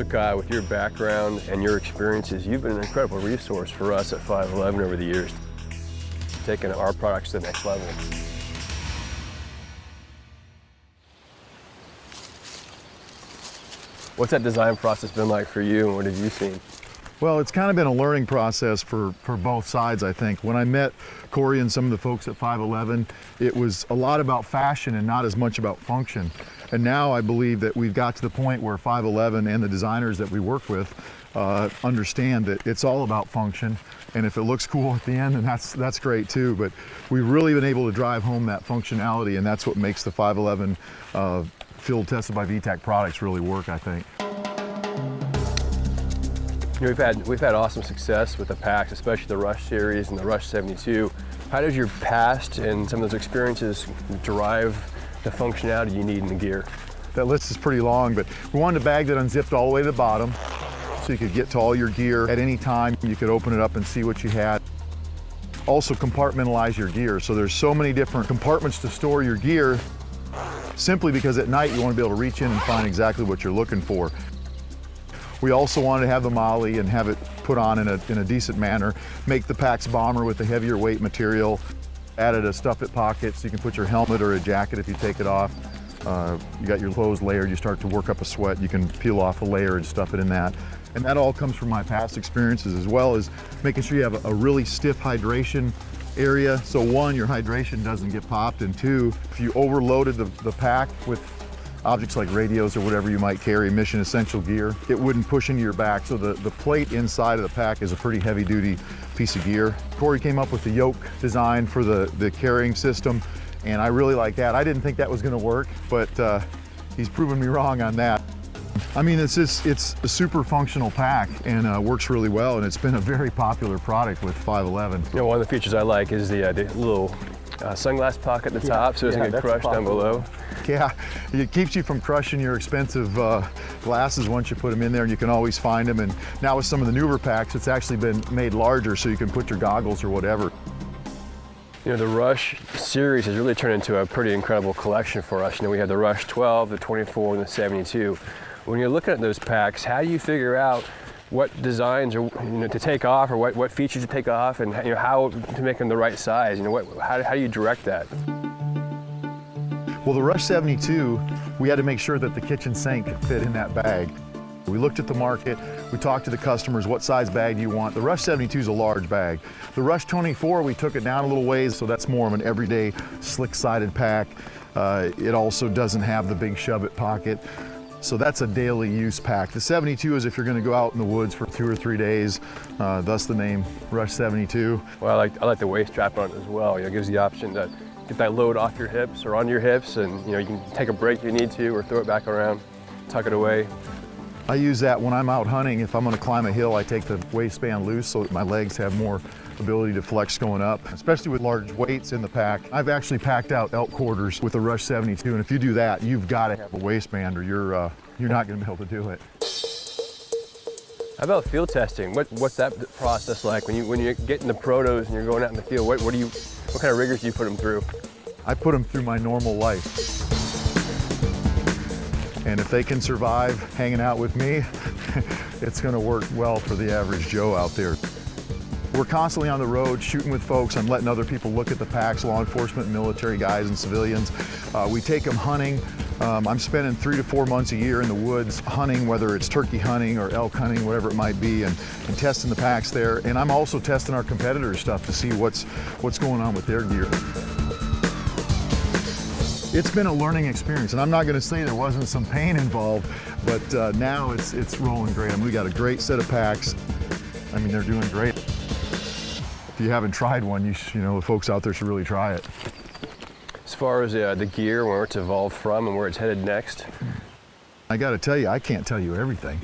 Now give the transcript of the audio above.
Kyle, with your background and your experiences, you've been an incredible resource for us at 511 over the years, taking our products to the next level. What's that design process been like for you, and what have you seen? Well, it's kind of been a learning process for both sides, I think. When I met Corey and some of the folks at 511, it was a lot about fashion and not as much about function. And now I believe that we've got to the point where 511 and the designers that we work with understand that it's all about function. And if it looks cool at the end, then that's great too. But we've really been able to drive home that functionality, and that's what makes the 511 field tested by VTAC products really work, I think. You know, we've had awesome success with the packs, especially the Rush series and the Rush 72. How does your past and some of those experiences drive the functionality you need in the gear? That list is pretty long, but we wanted a bag that unzipped all the way to the bottom so you could get to all your gear at any time. You could open it up and see what you had. Also compartmentalize your gear. So there's so many different compartments to store your gear, simply because at night you want to be able to reach in and find exactly what you're looking for. We also wanted to have the MOLLE and have it put on in a decent manner, make the packs bomber with a heavier weight material, added a stuff it pocket so you can put your helmet or a jacket if you take it off. You got your clothes layered, you start to work up a sweat, you can peel off a layer and stuff it in that. And that all comes from my past experiences, as well as making sure you have a really stiff hydration area. So one, your hydration doesn't get popped, and two, if you overloaded the pack with objects like radios or whatever you might carry, mission essential gear, it wouldn't push into your back. So the plate inside of the pack is a pretty heavy duty piece of gear. Corey came up with the yoke design for the carrying system, and I really like that. I didn't think that was gonna work, but he's proven me wrong on that. I mean, it's a super functional pack and works really well, and it's been a very popular product with 511. You know, one of the features I like is the little sunglass pocket at the top, so it doesn't get crushed down below. Yeah, it keeps you from crushing your expensive glasses once you put them in there, and you can always find them. And now with some of the newer packs, it's actually been made larger so you can put your goggles or whatever. You know, the Rush series has really turned into a pretty incredible collection for us. You know, we have the Rush 12, the 24, and the 72. When you're looking at those packs, how do you figure out what designs are, to take off, or what features to take off, and how to make them the right size? How do you direct that? Well, the Rush 72, we had to make sure that the kitchen sink could fit in that bag. We looked at the market, we talked to the customers, what size bag do you want? The Rush 72 is a large bag. The Rush 24, we took it down a little ways, so that's more of an everyday slick-sided pack. It also doesn't have the big shove-it pocket. So that's a daily use pack. The 72 is if you're gonna go out in the woods for 2 or 3 days, thus the name Rush 72. Well, I like the waist strap on it as well. It gives the option to get that load off your hips or on your hips, and you can take a break if you need to, or throw it back around, tuck it away. I use that when I'm out hunting. If I'm gonna climb a hill, I take the waistband loose so that my legs have more ability to flex going up, especially with large weights in the pack. I've actually packed out elk quarters with the Rush 72, and if you do that, you've got to have a waistband or you're not gonna be able to do it. How about field testing? What's that process like when you get in the protos and you're going out in the field? What kind of rigors do you put them through? I put them through my normal life. And if they can survive hanging out with me, it's gonna work well for the average Joe out there. We're constantly on the road shooting with folks. I'm letting other people look at the packs, law enforcement, military guys and civilians. We take them hunting. I'm spending 3 to 4 months a year in the woods hunting, whether it's turkey hunting or elk hunting, whatever it might be, and testing the packs there. And I'm also testing our competitors' stuff to see what's going on with their gear. It's been a learning experience, and I'm not gonna say there wasn't some pain involved, but now it's rolling great. I mean, we got a great set of packs. I mean, they're doing great. If you haven't tried one, the folks out there should really try it. As far as the gear, where it's evolved from and where it's headed next? I gotta tell you, I can't tell you everything.